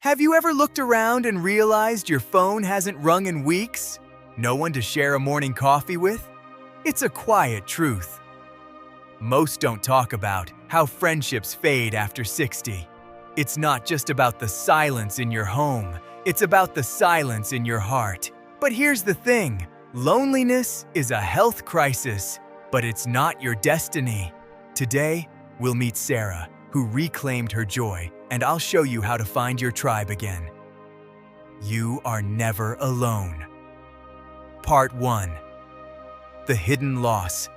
Have you ever looked around and realized your phone hasn't rung in weeks? No one to share a morning coffee with? It's a quiet truth. Most don't talk about how friendships fade after 60. It's not just about the silence in your home, it's about the silence in your heart. But here's the thing, loneliness is a health crisis, but it's not your destiny. Today, we'll meet Sarah, who reclaimed her joy, and I'll show you how to find your tribe again. You are never alone. Part 1. The hidden loss.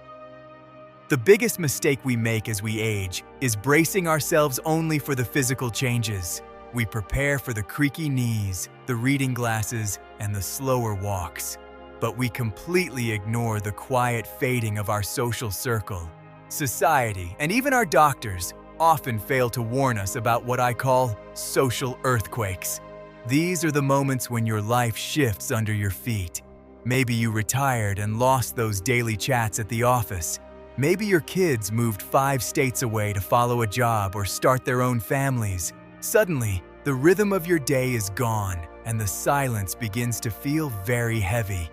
The biggest mistake we make as we age is bracing ourselves only for the physical changes. We prepare for the creaky knees, the reading glasses, and the slower walks. But we completely ignore the quiet fading of our social circle. Society, and even our doctors, often fail to warn us about what I call social earthquakes. These are the moments when your life shifts under your feet. Maybe you retired and lost those daily chats at the office. Maybe your kids moved 5 states away to follow a job or start their own families. Suddenly, the rhythm of your day is gone, and the silence begins to feel very heavy.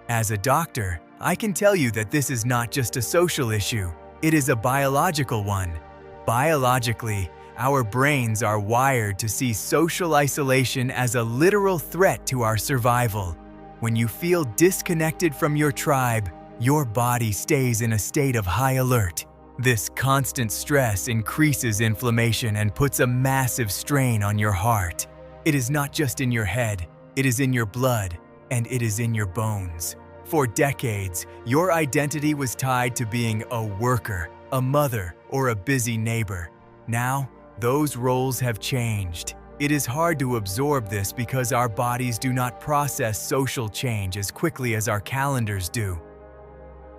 As a doctor, I can tell you that this is not just a social issue, it is a biological one. Biologically, our brains are wired to see social isolation as a literal threat to our survival. When you feel disconnected from your tribe, your body stays in a state of high alert. This constant stress increases inflammation and puts a massive strain on your heart. It is not just in your head, it is in your blood, and it is in your bones. For decades, your identity was tied to being a worker, a mother, or a busy neighbor. Now, those roles have changed. It is hard to absorb this because our bodies do not process social change as quickly as our calendars do.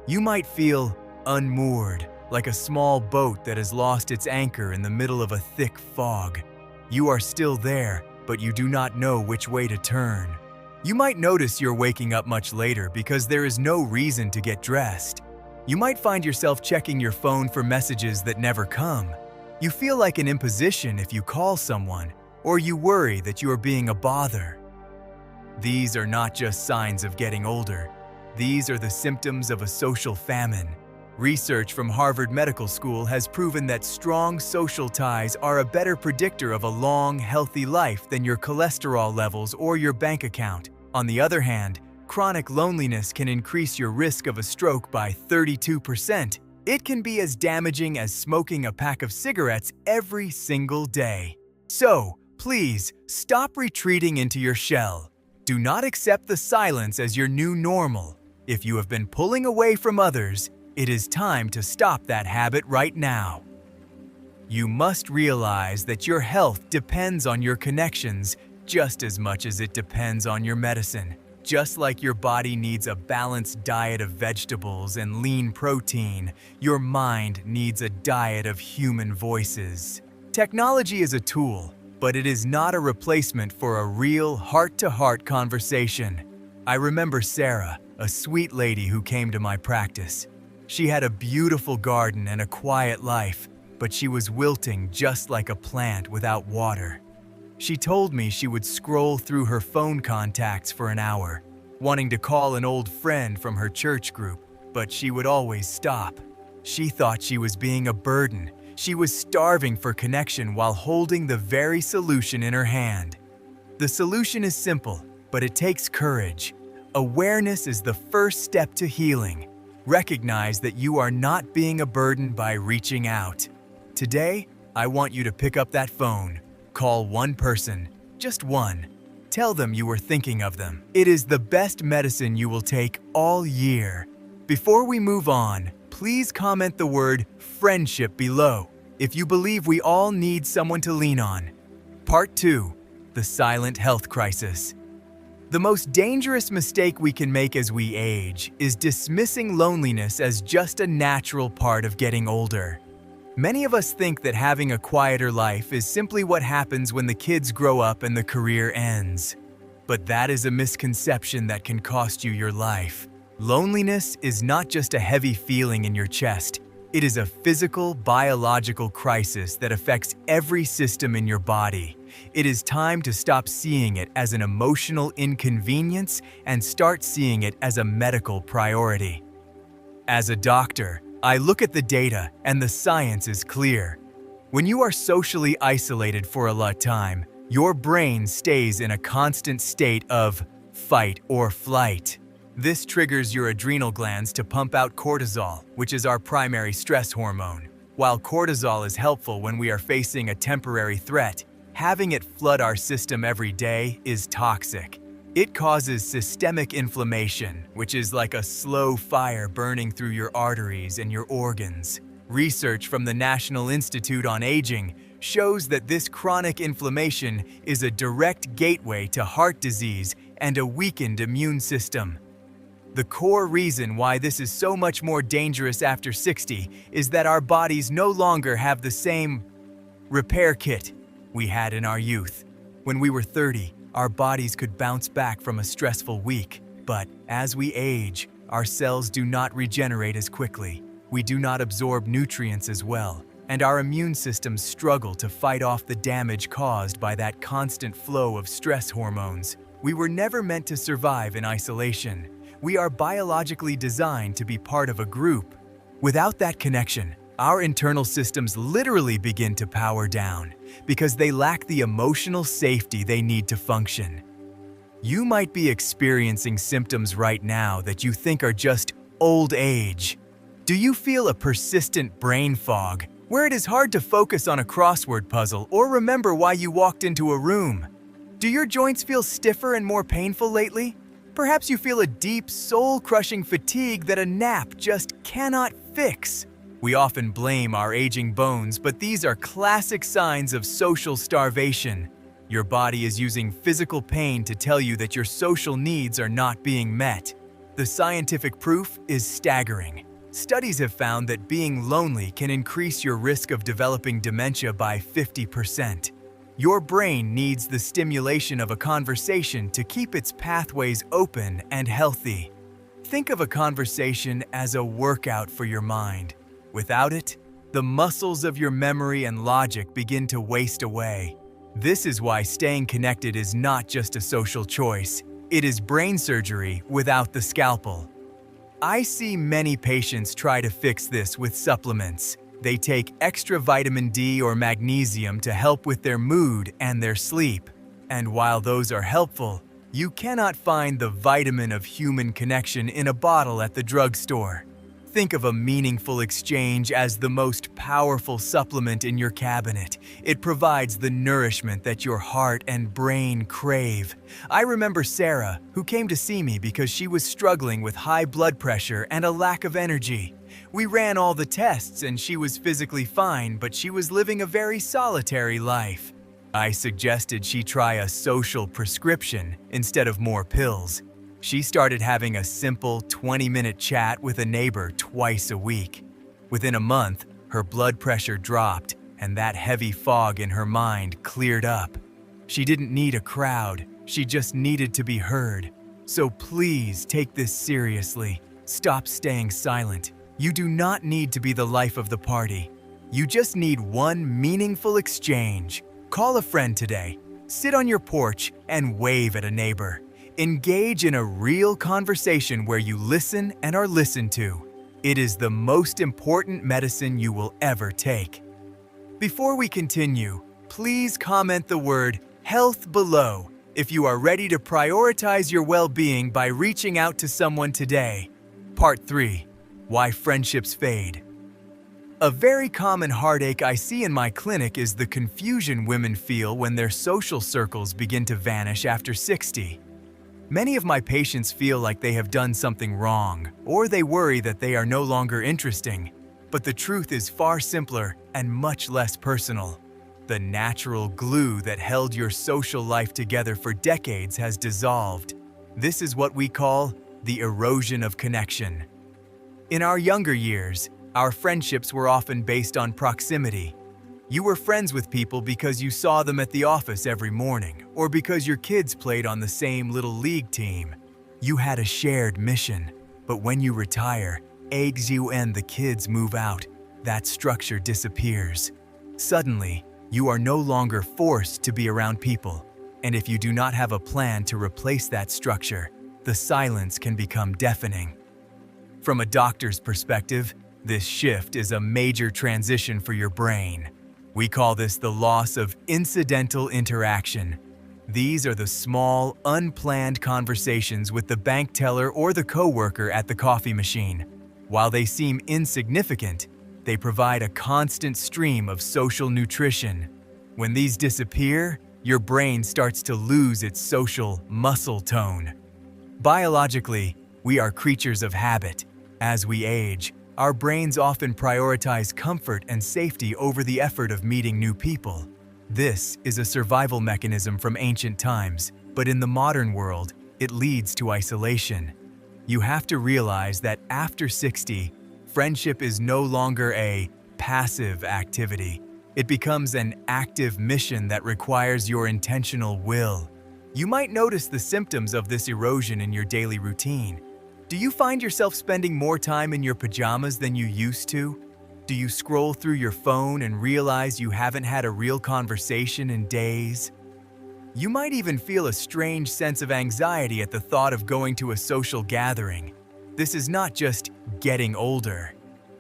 You might feel unmoored, like a small boat that has lost its anchor in the middle of a thick fog. You are still there, but you do not know which way to turn. You might notice you're waking up much later because there is no reason to get dressed. You might find yourself checking your phone for messages that never come. You feel like an imposition if you call someone, or you worry that you are being a bother. These are not just signs of getting older. These are the symptoms of a social famine. Research from Harvard Medical School has proven that strong social ties are a better predictor of a long, healthy life than your cholesterol levels or your bank account. On the other hand, chronic loneliness can increase your risk of a stroke by 32%. It can be as damaging as smoking a pack of cigarettes every single day. So, please, stop retreating into your shell. Do not accept the silence as your new normal. If you have been pulling away from others, it is time to stop that habit right now. You must realize that your health depends on your connections just as much as it depends on your medicine. Just like your body needs a balanced diet of vegetables and lean protein, your mind needs a diet of human voices. Technology is a tool, but it is not a replacement for a real heart-to-heart conversation. I remember Sarah, a sweet lady who came to my practice. She had a beautiful garden and a quiet life, but she was wilting just like a plant without water. She told me she would scroll through her phone contacts for an hour, wanting to call an old friend from her church group, but she would always stop. She thought she was being a burden. She was starving for connection while holding the very solution in her hand. The solution is simple, but it takes courage. Awareness is the first step to healing. Recognize that you are not being a burden by reaching out. Today, I want you to pick up that phone. Call one person, just one. Tell them you were thinking of them. It is the best medicine you will take all year. Before we move on, please comment the word friendship below if you believe we all need someone to lean on. Part 2. The silent health crisis. The most dangerous mistake we can make as we age is dismissing loneliness as just a natural part of getting older. Many of us think that having a quieter life is simply what happens when the kids grow up and the career ends. But that is a misconception that can cost you your life. Loneliness is not just a heavy feeling in your chest. It is a physical, biological crisis that affects every system in your body. It is time to stop seeing it as an emotional inconvenience and start seeing it as a medical priority. As a doctor, I look at the data and the science is clear. When you are socially isolated for a long time, your brain stays in a constant state of fight or flight. This triggers your adrenal glands to pump out cortisol, which is our primary stress hormone. While cortisol is helpful when we are facing a temporary threat, having it flood our system every day is toxic. It causes systemic inflammation, which is like a slow fire burning through your arteries and your organs. Research from the National Institute on Aging shows that this chronic inflammation is a direct gateway to heart disease and a weakened immune system. The core reason why this is so much more dangerous after 60 is that our bodies no longer have the same repair kit we had in our youth. When we were 30, our bodies could bounce back from a stressful week, but as we age, our cells do not regenerate as quickly. We do not absorb nutrients as well, and our immune systems struggle to fight off the damage caused by that constant flow of stress hormones. We were never meant to survive in isolation. We are biologically designed to be part of a group. Without that connection, our internal systems literally begin to power down because they lack the emotional safety they need to function. You might be experiencing symptoms right now that you think are just old age. Do you feel a persistent brain fog where it is hard to focus on a crossword puzzle or remember why you walked into a room? Do your joints feel stiffer and more painful lately? Perhaps you feel a deep, soul-crushing fatigue that a nap just cannot fix. We often blame our aging bones, but these are classic signs of social starvation. Your body is using physical pain to tell you that your social needs are not being met. The scientific proof is staggering. Studies have found that being lonely can increase your risk of developing dementia by 50%. Your brain needs the stimulation of a conversation to keep its pathways open and healthy. Think of a conversation as a workout for your mind. Without it, the muscles of your memory and logic begin to waste away. This is why staying connected is not just a social choice. It is brain surgery without the scalpel. I see many patients try to fix this with supplements. They take extra vitamin D or magnesium to help with their mood and their sleep. And while those are helpful, you cannot find the vitamin of human connection in a bottle at the drugstore. Think of a meaningful exchange as the most powerful supplement in your cabinet. It provides the nourishment that your heart and brain crave. I remember Sarah, who came to see me because she was struggling with high blood pressure and a lack of energy. We ran all the tests and she was physically fine, but she was living a very solitary life. I suggested she try a social prescription instead of more pills. She started having a simple 20-minute chat with a neighbor twice a week. Within a month, her blood pressure dropped and that heavy fog in her mind cleared up. She didn't need a crowd, she just needed to be heard. So please take this seriously. Stop staying silent. You do not need to be the life of the party. You just need one meaningful exchange. Call a friend today, sit on your porch, and wave at a neighbor. Engage in a real conversation where you listen and are listened to. It is the most important medicine you will ever take. Before we continue, please comment the word health below if you are ready to prioritize your well-being by reaching out to someone today. Part 3. Why friendships fade. A very common heartache I see in my clinic is the confusion women feel when their social circles begin to vanish after 60. Many of my patients feel like they have done something wrong, or they worry that they are no longer interesting. But the truth is far simpler and much less personal. The natural glue that held your social life together for decades has dissolved. This is what we call the erosion of connection. In our younger years, our friendships were often based on proximity. You were friends with people because you saw them at the office every morning, or because your kids played on the same little league team. You had a shared mission, but when you retire, as you and the kids move out, that structure disappears. Suddenly, You are no longer forced to be around people, and if you do not have a plan to replace that structure, the silence can become deafening. From a doctor's perspective, this shift is a major transition for your brain. We call this the loss of incidental interaction. These are the small, unplanned conversations with the bank teller or the coworker at the coffee machine. While they seem insignificant, they provide a constant stream of social nutrition. When these disappear, your brain starts to lose its social muscle tone. Biologically, we are creatures of habit. As we age, our brains often prioritize comfort and safety over the effort of meeting new people. This is a survival mechanism from ancient times, but in the modern world, it leads to isolation. You have to realize that after 60, friendship is no longer a passive activity. It becomes an active mission that requires your intentional will. You might notice the symptoms of this erosion in your daily routine. Do you find yourself spending more time in your pajamas than you used to? Do you scroll through your phone and realize you haven't had a real conversation in days? You might even feel a strange sense of anxiety at the thought of going to a social gathering. This is not just getting older.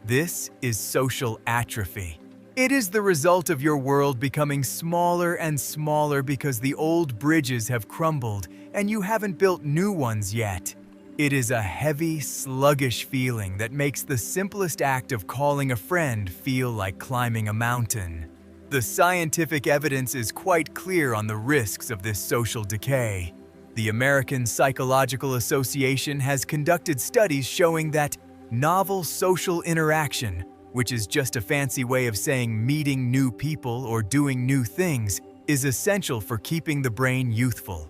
This is social atrophy. It is the result of your world becoming smaller and smaller because the old bridges have crumbled and you haven't built new ones yet. It is a heavy, sluggish feeling that makes the simplest act of calling a friend feel like climbing a mountain. The scientific evidence is quite clear on the risks of this social decay. The American Psychological Association has conducted studies showing that novel social interaction, which is just a fancy way of saying meeting new people or doing new things, is essential for keeping the brain youthful.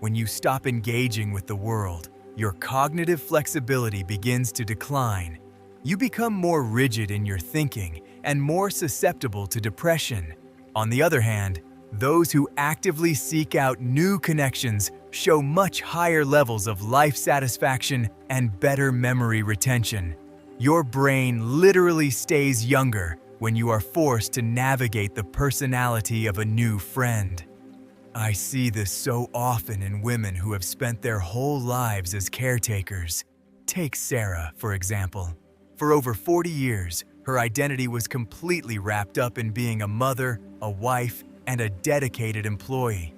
When you stop engaging with the world, your cognitive flexibility begins to decline. You become more rigid in your thinking and more susceptible to depression. On the other hand, those who actively seek out new connections show much higher levels of life satisfaction and better memory retention. Your brain literally stays younger when you are forced to navigate the personality of a new friend. I see this so often in women who have spent their whole lives as caretakers. Take Sarah, for example. For over 40 years, her identity was completely wrapped up in being a mother, a wife, and a dedicated employee.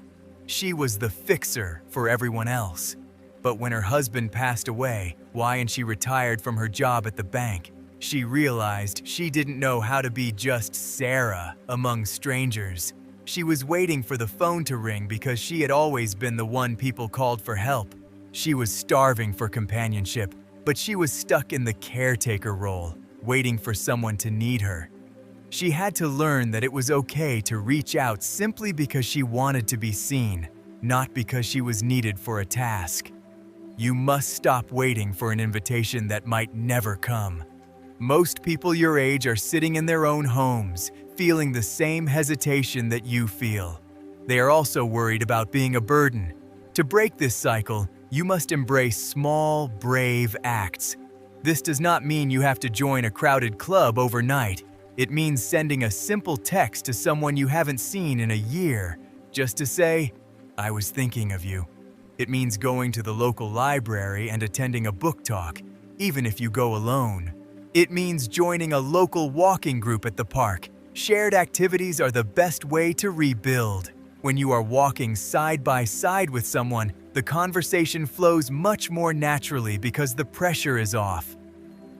She was the fixer for everyone else. But when her husband passed away, and she retired from her job at the bank, she realized she didn't know how to be just Sarah among strangers. She was waiting for the phone to ring because she had always been the one people called for help. She was starving for companionship, but she was stuck in the caretaker role, waiting for someone to need her. She had to learn that it was okay to reach out simply because she wanted to be seen, not because she was needed for a task. You must stop waiting for an invitation that might never come. Most people your age are sitting in their own homes, feeling the same hesitation that you feel. They are also worried about being a burden. To break this cycle, you must embrace small, brave acts. This does not mean you have to join a crowded club overnight. It means sending a simple text to someone you haven't seen in a year, just to say, "I was thinking of you." It means going to the local library and attending a book talk, even if you go alone. It means joining a local walking group at the park. Shared activities are the best way to rebuild. When you are walking side by side with someone, the conversation flows much more naturally because the pressure is off.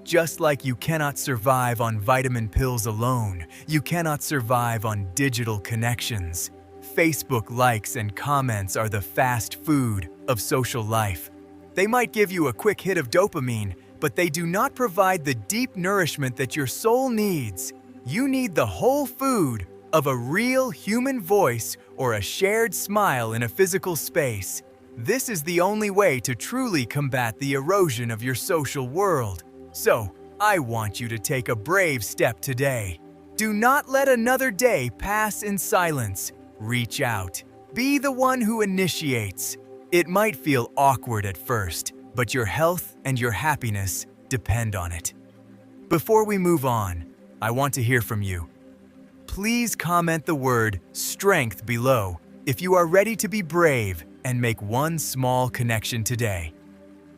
Just like you cannot survive on vitamin pills alone, you cannot survive on digital connections. Facebook likes and comments are the fast food of social life. They might give you a quick hit of dopamine, but they do not provide the deep nourishment that your soul needs. You need the whole food of a real human voice or a shared smile in a physical space. This is the only way to truly combat the erosion of your social world. So, I want you to take a brave step today. Do not let another day pass in silence. Reach out. Be the one who initiates. It might feel awkward at first, but your health and your happiness depend on it. Before we move on, I want to hear from you. Please comment the word strength below if you are ready to be brave and make one small connection today.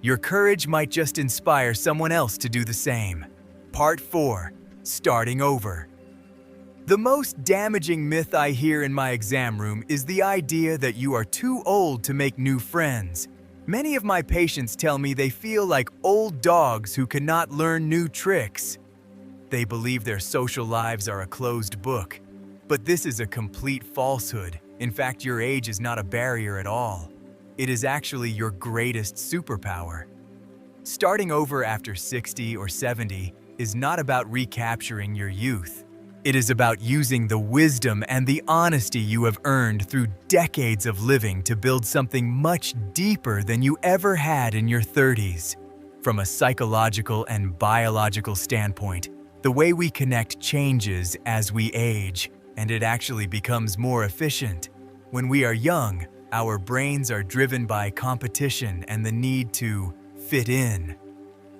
Your courage might just inspire someone else to do the same. Part 4. Starting over. The most damaging myth I hear in my exam room is the idea that you are too old to make new friends. Many of my patients tell me they feel like old dogs who cannot learn new tricks. They believe their social lives are a closed book. But this is a complete falsehood. In fact, your age is not a barrier at all. It is actually your greatest superpower. Starting over after 60 or 70 is not about recapturing your youth. It is about using the wisdom and the honesty you have earned through decades of living to build something much deeper than you ever had in your 30s. From a psychological and biological standpoint, the way we connect changes as we age, and it actually becomes more efficient. When we are young, our brains are driven by competition and the need to fit in.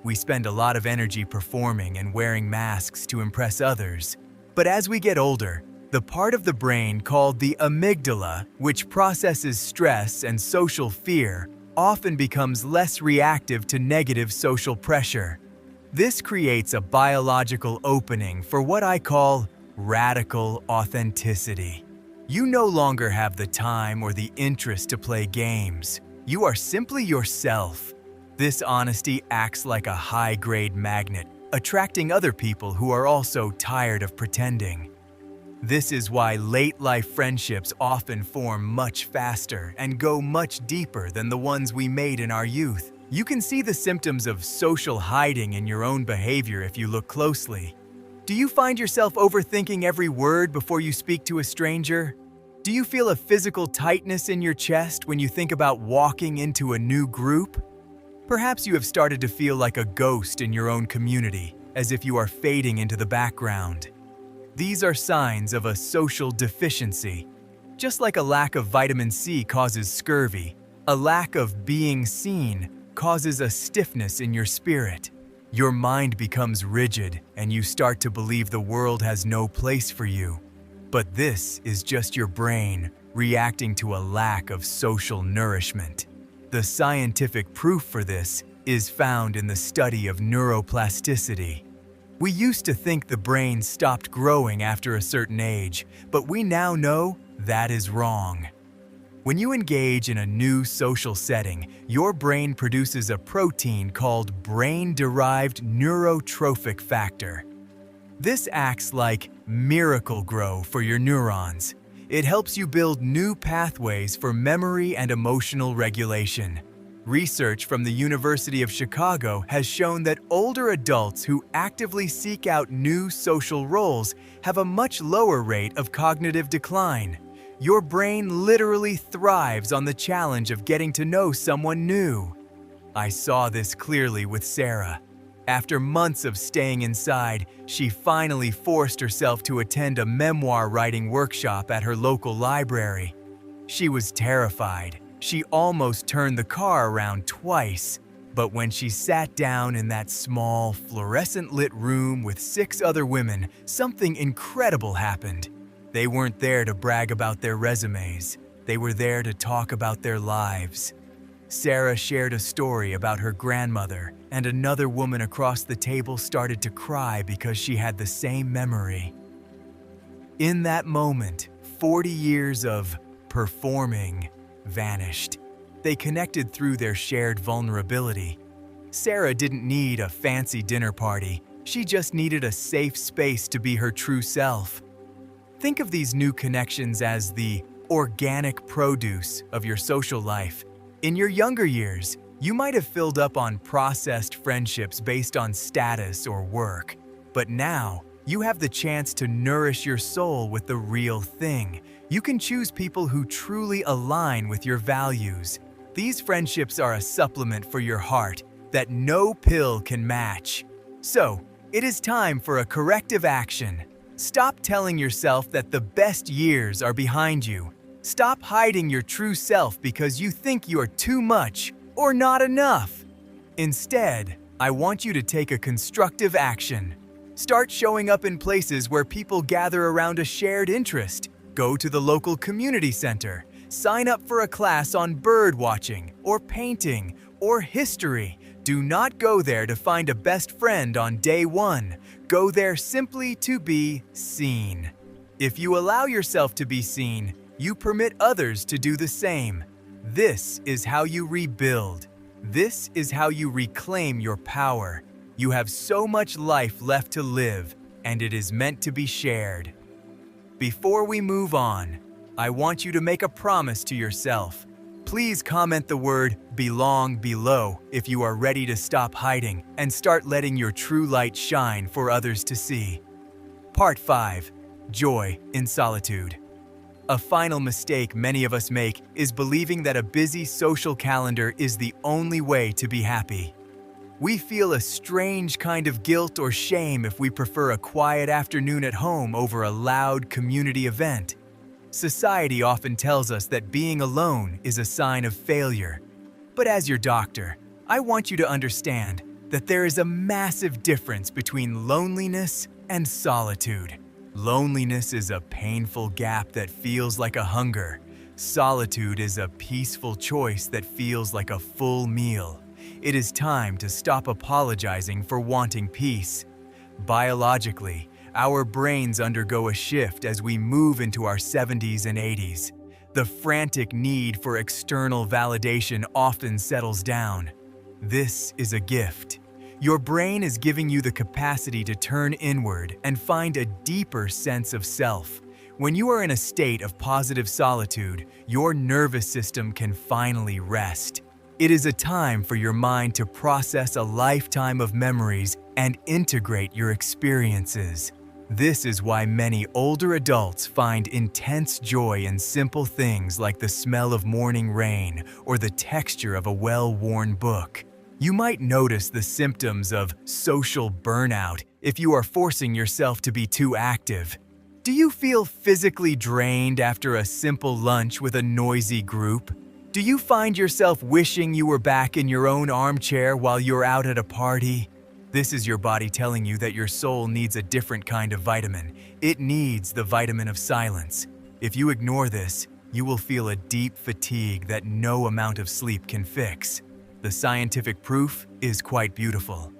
We spend a lot of energy performing and wearing masks to impress others. But as we get older, the part of the brain called the amygdala, which processes stress and social fear, often becomes less reactive to negative social pressure. This creates a biological opening for what I call radical authenticity. You no longer have the time or the interest to play games. You are simply yourself. This honesty acts like a high-grade magnet, attracting other people who are also tired of pretending. This is why late-life friendships often form much faster and go much deeper than the ones we made in our youth. You can see the symptoms of social hiding in your own behavior if you look closely. Do you find yourself overthinking every word before you speak to a stranger? Do you feel a physical tightness in your chest when you think about walking into a new group? Perhaps you have started to feel like a ghost in your own community, as if you are fading into the background. These are signs of a social deficiency. Just like a lack of vitamin C causes scurvy, a lack of being seen causes a stiffness in your spirit. Your mind becomes rigid and you start to believe the world has no place for you. But this is just your brain reacting to a lack of social nourishment. The scientific proof for this is found in the study of neuroplasticity. We used to think the brain stopped growing after a certain age, but we now know that is wrong. When you engage in a new social setting, your brain produces a protein called brain-derived neurotrophic factor. This acts like Miracle-Gro for your neurons. It helps you build new pathways for memory and emotional regulation. Research from the University of Chicago has shown that older adults who actively seek out new social roles have a much lower rate of cognitive decline. Your brain literally thrives on the challenge of getting to know someone new. I saw this clearly with Sarah. After months of staying inside, she finally forced herself to attend a memoir writing workshop at her local library. She was terrified. She almost turned the car around twice. But when she sat down in that small, fluorescent-lit room with 6 other women, something incredible happened. They weren't there to brag about their resumes. They were there to talk about their lives. Sarah shared a story about her grandmother, and another woman across the table started to cry because she had the same memory. In that moment, 40 years of performing vanished. They connected through their shared vulnerability. Sarah didn't need a fancy dinner party. She just needed a safe space to be her true self. Think of these new connections as the organic produce of your social life. In your younger years, you might have filled up on processed friendships based on status or work. But now, you have the chance to nourish your soul with the real thing. You can choose people who truly align with your values. These friendships are a supplement for your heart that no pill can match. So, it is time for a corrective action. Stop telling yourself that the best years are behind you. Stop hiding your true self because you think you are too much or not enough. Instead, I want you to take a constructive action. Start showing up in places where people gather around a shared interest. Go to the local community center. Sign up for a class on bird watching, or painting, or history. Do not go there to find a best friend on day one. Go there simply to be seen. If you allow yourself to be seen, you permit others to do the same. This is how you rebuild. This is how you reclaim your power. You have so much life left to live, and it is meant to be shared. Before we move on, I want you to make a promise to yourself. Please comment the word "belong" below if you are ready to stop hiding and start letting your true light shine for others to see. Part 5. Joy in Solitude. A final mistake many of us make is believing that a busy social calendar is the only way to be happy. We feel a strange kind of guilt or shame if we prefer a quiet afternoon at home over a loud community event. Society often tells us that being alone is a sign of failure. But as your doctor, I want you to understand that there is a massive difference between loneliness and solitude. Loneliness is a painful gap that feels like a hunger. Solitude is a peaceful choice that feels like a full meal. It is time to stop apologizing for wanting peace. Biologically, our brains undergo a shift as we move into our 70s and 80s. The frantic need for external validation often settles down. This is a gift. Your brain is giving you the capacity to turn inward and find a deeper sense of self. When you are in a state of positive solitude, your nervous system can finally rest. It is a time for your mind to process a lifetime of memories and integrate your experiences. This is why many older adults find intense joy in simple things like the smell of morning rain or the texture of a well-worn book. You might notice the symptoms of social burnout if you are forcing yourself to be too active. Do you feel physically drained after a simple lunch with a noisy group? Do you find yourself wishing you were back in your own armchair while you're out at a party? This is your body telling you that your soul needs a different kind of vitamin. It needs the vitamin of silence. If you ignore this, you will feel a deep fatigue that no amount of sleep can fix. The scientific proof is quite beautiful.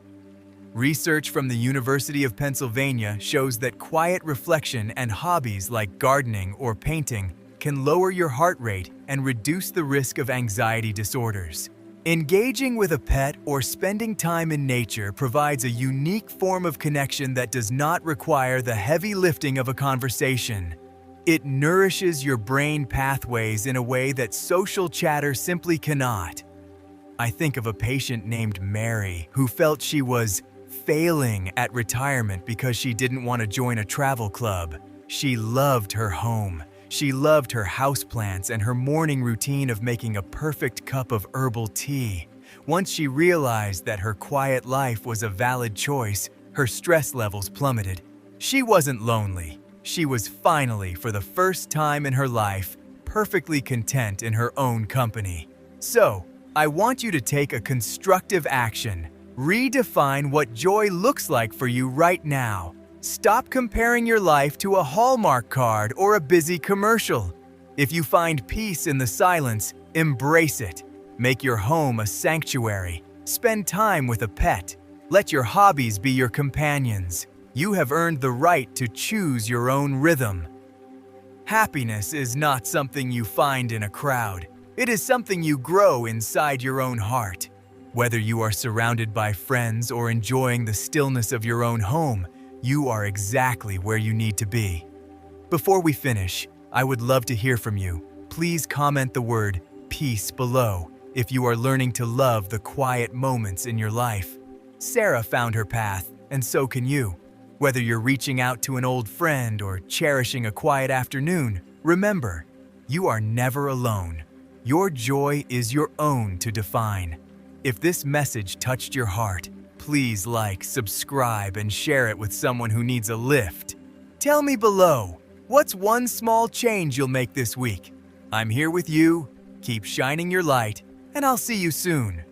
Research from the University of Pennsylvania shows that quiet reflection and hobbies like gardening or painting can lower your heart rate and reduce the risk of anxiety disorders. Engaging with a pet or spending time in nature provides a unique form of connection that does not require the heavy lifting of a conversation. It nourishes your brain pathways in a way that social chatter simply cannot. I think of a patient named Mary who felt she was failing at retirement because she didn't want to join a travel club. She loved her home. She loved her houseplants and her morning routine of making a perfect cup of herbal tea. Once she realized that her quiet life was a valid choice, her stress levels plummeted. She wasn't lonely. She was finally, for the first time in her life, perfectly content in her own company. So, I want you to take a constructive action. Redefine what joy looks like for you right now. Stop comparing your life to a Hallmark card or a busy commercial. If you find peace in the silence, embrace it. Make your home a sanctuary. Spend time with a pet. Let your hobbies be your companions. You have earned the right to choose your own rhythm. Happiness is not something you find in a crowd. It is something you grow inside your own heart. Whether you are surrounded by friends or enjoying the stillness of your own home, you are exactly where you need to be. Before we finish, I would love to hear from you. Please comment the word "peace" below if you are learning to love the quiet moments in your life. Sarah found her path, and so can you. Whether you're reaching out to an old friend or cherishing a quiet afternoon, remember, you are never alone. Your joy is your own to define. If this message touched your heart, please like, subscribe, and share it with someone who needs a lift. Tell me below, what's one small change you'll make this week? I'm here with you, keep shining your light, and I'll see you soon.